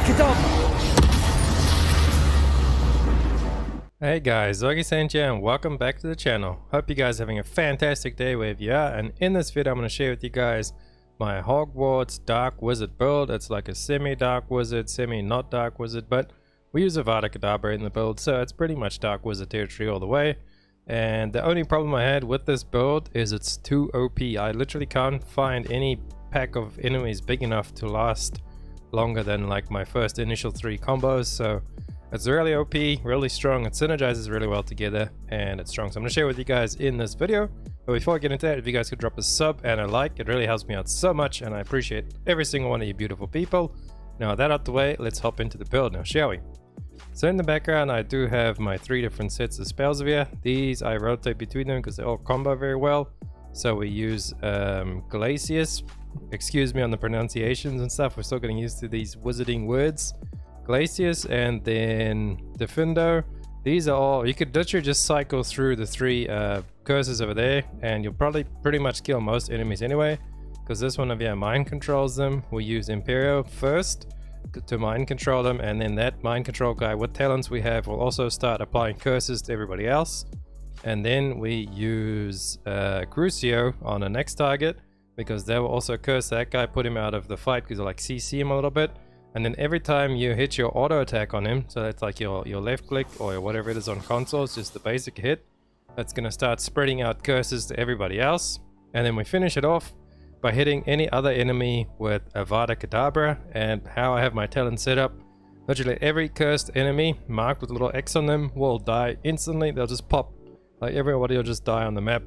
Kedavra! Hey guys, Augiesaint here and welcome back to the channel. Hope you guys are having a fantastic day wherever you are, and in this video I'm going to share with you guys my Hogwarts Dark Wizard build. It's like a semi-dark wizard, semi-not dark wizard, but we use Avada Kedavra in the build, so it's pretty much dark wizard territory all the way. And the only problem I had with this build is it's too OP. I literally can't find any pack of enemies big enough to last longer than like my first initial 3 combos, so it's really OP, really strong. It synergizes really well together and it's strong. So I'm going to share with you guys in this video. But before I get into that, if you guys could drop a sub and a like, it really helps me out so much and I appreciate every single one of you beautiful people. Now that out the way, let's hop into the build now, shall we? So in the background I do have my 3 different sets of spells here. These I rotate between them because they all combo very well. So we use Glacius. Excuse me on the pronunciations and stuff, we're still getting used to these wizarding words. Glacius and then Defendo. These are all, you could literally just cycle through the 3 curses over there and you'll probably pretty much kill most enemies anyway, because this one of you mind controls them. We use Imperio first to mind control them, and then that mind control guy with talents we have will also start applying curses to everybody else. And then we use Crucio on the next target, because they will also curse that guy, put him out of the fight because they like CC him a little bit. And then every time you hit your auto attack on him, so that's like your left click or whatever it is on consoles, just the basic hit, that's going to start spreading out curses to everybody else. And then we finish it off by hitting any other enemy with Avada Kedavra. And how I have my talent set up, literally every cursed enemy marked with a little X on them will die instantly. They'll just pop, like everybody will just die on the map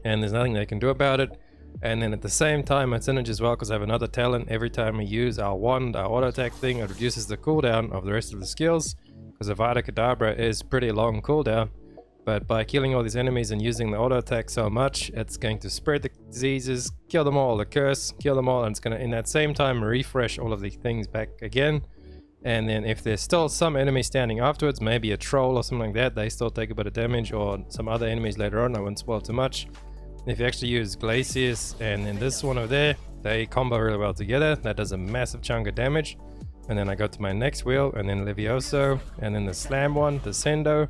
and there's nothing they can do about it. And then at the same time it's synergy as well, because I have another talent. Every time we use our wand, our auto attack thing, it reduces the cooldown of the rest of the skills, because Avada Kedavra is pretty long cooldown. But by killing all these enemies and using the auto attack so much, it's going to spread the diseases, kill them all, the curse, kill them all, and it's going to in that same time refresh all of the things back again. And then if there's still some enemy standing afterwards, maybe a troll or something like that, they still take a bit of damage, or some other enemies later on, I won't spoil too much. If you actually use Glacius and then this one over there, they combo really well together. That does a massive chunk of damage. And then I go to my next wheel, and then Levioso, and then the slam one, Descendo,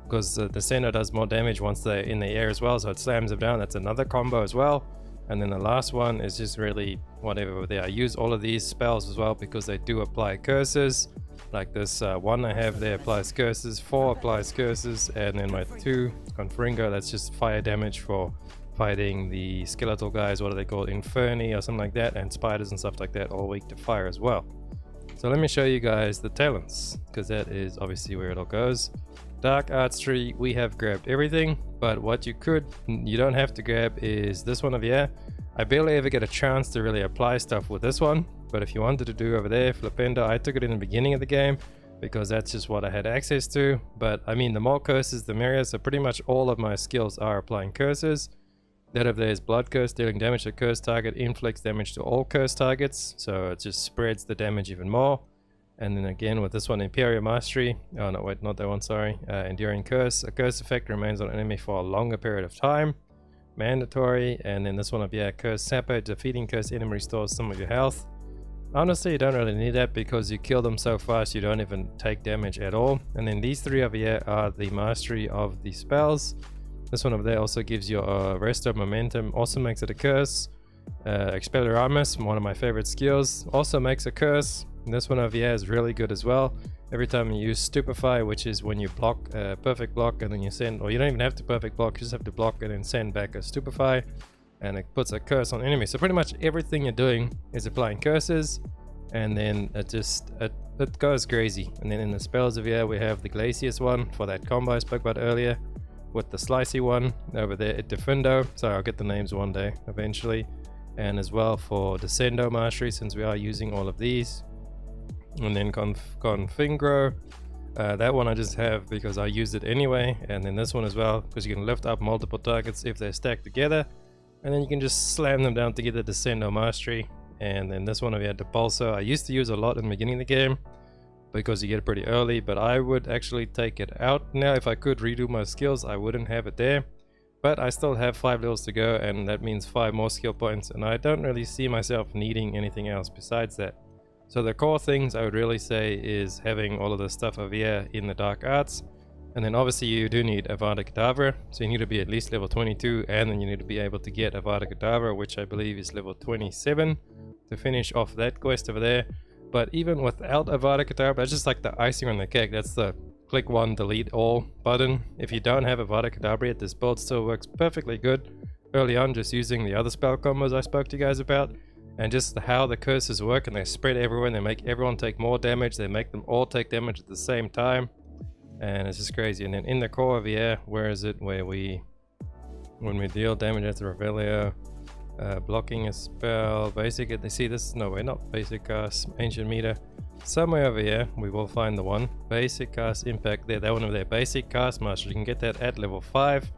because the Descendo does more damage once they're in the air as well, so it slams them down. That's another combo as well. And then the last one is just really whatever over there. I use all of these spells as well because they do apply curses. Like this one I have there applies curses, 4 applies curses, and then my 2 Confringo, that's just fire damage for fighting the skeletal guys, what are they called, Inferni or something like that, and spiders and stuff like that, all weak to fire as well. So let me show you guys the talents, because that is obviously where it all goes. Dark Arts tree, we have grabbed everything, but what you don't have to grab is this one over here. I barely ever get a chance to really apply stuff with this one, but if you wanted to do over there, Flipendo, I took it in the beginning of the game because that's just what I had access to. But I mean, the more curses the merrier, so pretty much all of my skills are applying curses. That over there is Blood Curse, dealing damage to cursed target, inflicts damage to all cursed targets, so it just spreads the damage even more. And then again with this one, Imperial Mastery, oh no wait, not that one, sorry, Enduring Curse, a curse effect remains on an enemy for a longer period of time, mandatory. And then this one up here, Curse Sapper, defeating cursed enemy restores some of your health. Honestly, you don't really need that because you kill them so fast you don't even take damage at all. And then these 3 over here are the mastery of the spells. This one over there also gives you a Resto Momentum, also makes it a curse. Expelliarmus, one of my favorite skills, also makes a curse. And this one over here is really good as well. Every time you use Stupefy, which is when you block perfect block and then you send, or you don't even have to perfect block, you just have to block and then send back a Stupefy, and it puts a curse on enemy. So pretty much everything you're doing is applying curses, and then it goes crazy. And then in the spells over here we have the Glacius one for that combo I spoke about earlier, with the slicey one over there at Defendo, so I'll get the names one day eventually, and as well for Descendo Mastery, since we are using all of these. And then Confingro, that one I just have because I used it anyway. And then this one as well, because you can lift up multiple targets if they're stacked together, and then you can just slam them down to get the Descendo Mastery. And then this one over here, Depulso, I used to use a lot in the beginning of the game because you get it pretty early, but I would actually take it out now. If I could redo my skills, I wouldn't have it there, but I still have 5 levels to go, and that means 5 more skill points, and I don't really see myself needing anything else besides that. So the core things I would really say is having all of the stuff over here in the dark arts. And then obviously you do need Avada Kedavra, so you need to be at least level 22, and then you need to be able to get Avada Kedavra, which I believe is level 27, to finish off that quest over there. But even without Avada Kedavra, that's just like the icing on the cake. That's the click one, delete all button. If you don't have Avada Kedavra yet, this build still works perfectly good early on, just using the other spell combos I spoke to you guys about. And just how the curses work, and they spread everywhere, and they make everyone take more damage. They make them all take damage at the same time. And it's just crazy. And then in the core over here, where is it? Where when we deal damage at the Revelio, blocking a spell, basic, they see this, no way, not basic cast, ancient meter. Somewhere over here, we will find the one. Basic cast impact there, that one over there, basic cast master. You can get that at level 5.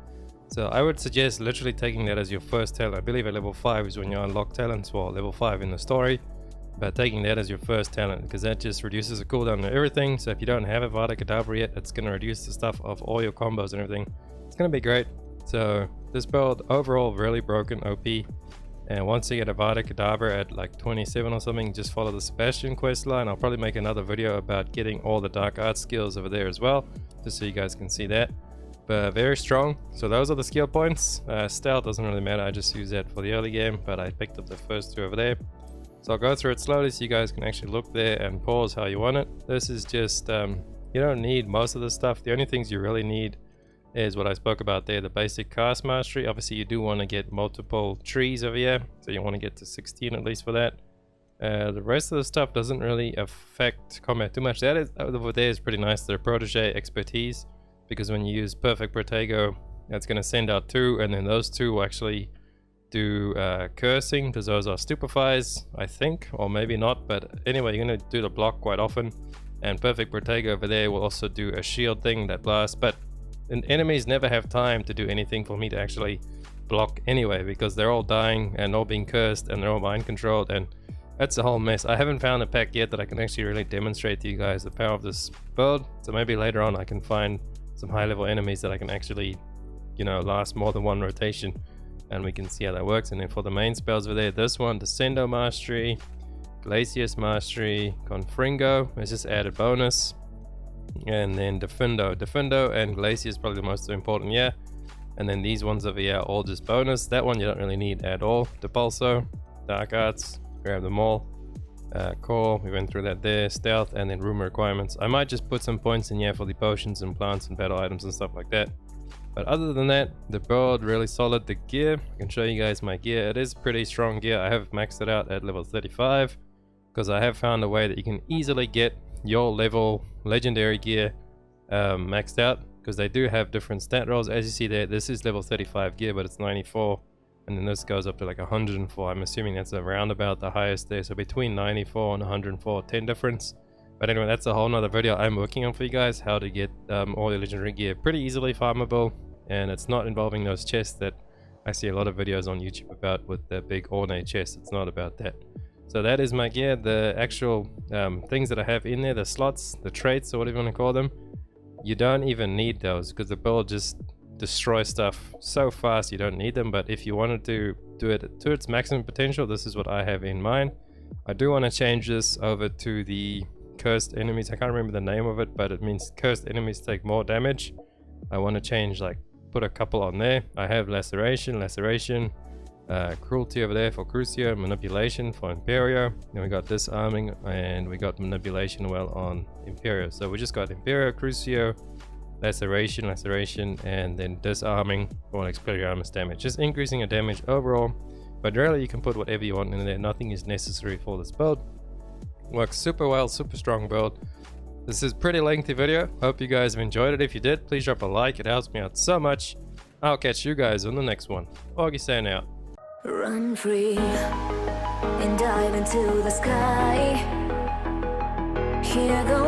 So I would suggest literally taking that as your first talent. I believe at level 5 is when you unlock talents, well, level 5 in the story. But taking that as your first talent, because that just reduces the cooldown of everything. So if you don't have Avada Kedavra yet, it's going to reduce the stuff of all your combos and everything. It's going to be great. So this build overall really broken OP. And once you get Avada Kedavra at like 27 or something, just follow the Sebastian quest line. I'll probably make another video about getting all the dark arts skills over there as well, just so you guys can see that. But very strong. So those are the skill points. Stealth doesn't really matter, I just use that for the early game, but I picked up the first 2 over there. So I'll go through it slowly so you guys can actually look there and pause how you want it. This is just, you don't need most of the stuff. The only things you really need is what I spoke about there, the basic cast mastery. Obviously you do want to get multiple trees over here, so you want to get to 16 at least for that. The rest of the stuff doesn't really affect combat too much. That is, over there is pretty nice, the protege expertise, because when you use perfect protego, that's going to send out 2, and then those 2 will actually do cursing, because those are stupefies, I think, or maybe not, but anyway, you're going to do the block quite often. And perfect protego over there will also do a shield thing that blasts, but enemies never have time to do anything for me to actually block anyway, because they're all dying and all being cursed and they're all mind controlled, and that's a whole mess. I haven't found a pack yet that I can actually really demonstrate to you guys the power of this build, so maybe later on I can find some high level enemies that I can actually, you know, last more than 1 rotation, and we can see how that works. And then for the main spells over there, this one, Descendo Mastery, Glacius Mastery, Confringo is just added bonus, and then Defendo and Glacius is probably the most important, yeah. And then these ones over here are all just bonus. That one you don't really need at all. Depulso, Dark Arts, grab them all. Core, we went through that there. Stealth, and then room requirements. I might just put some points in here for the potions and plants and battle items and stuff like that. But other than that, the build really solid. The gear, I can show you guys my gear. It is pretty strong gear. I have maxed it out at level 35 because I have found a way that you can easily get your level legendary gear maxed out, because they do have different stat rolls. As you see there, this is level 35 gear, but it's 94, and then this goes up to like 104. I'm assuming that's around about the highest there, so between 94 and 104, 10 difference. But anyway, that's a whole nother video I'm working on for you guys, how to get all your legendary gear pretty easily farmable, and it's not involving those chests that I see a lot of videos on YouTube about with the big ornate chests. It's not about that. So that is my gear. The actual things that I have in there, the slots, the traits, or whatever you want to call them, you don't even need those, because the build just destroys stuff so fast you don't need them. But if you wanted to do it to its maximum potential, this is what I have in mind. I do want to change this over to the cursed enemies. I can't remember the name of it, but it means cursed enemies take more damage. I want to change, like, put a couple on there. I have laceration, cruelty over there for Crucio, manipulation for Imperio, then we got disarming, and we got manipulation well on Imperio. So we just got Imperio, Crucio, laceration, and then disarming for Expelliarmus damage, just increasing the damage overall. But really you can put whatever you want in there. Nothing is necessary for this build. Works super well, super strong build. This is a pretty lengthy video. Hope you guys have enjoyed it. If you did, please drop a like, it helps me out so much. I'll catch you guys on the next one. Augiesaint out. Run free and dive into the sky. Hear the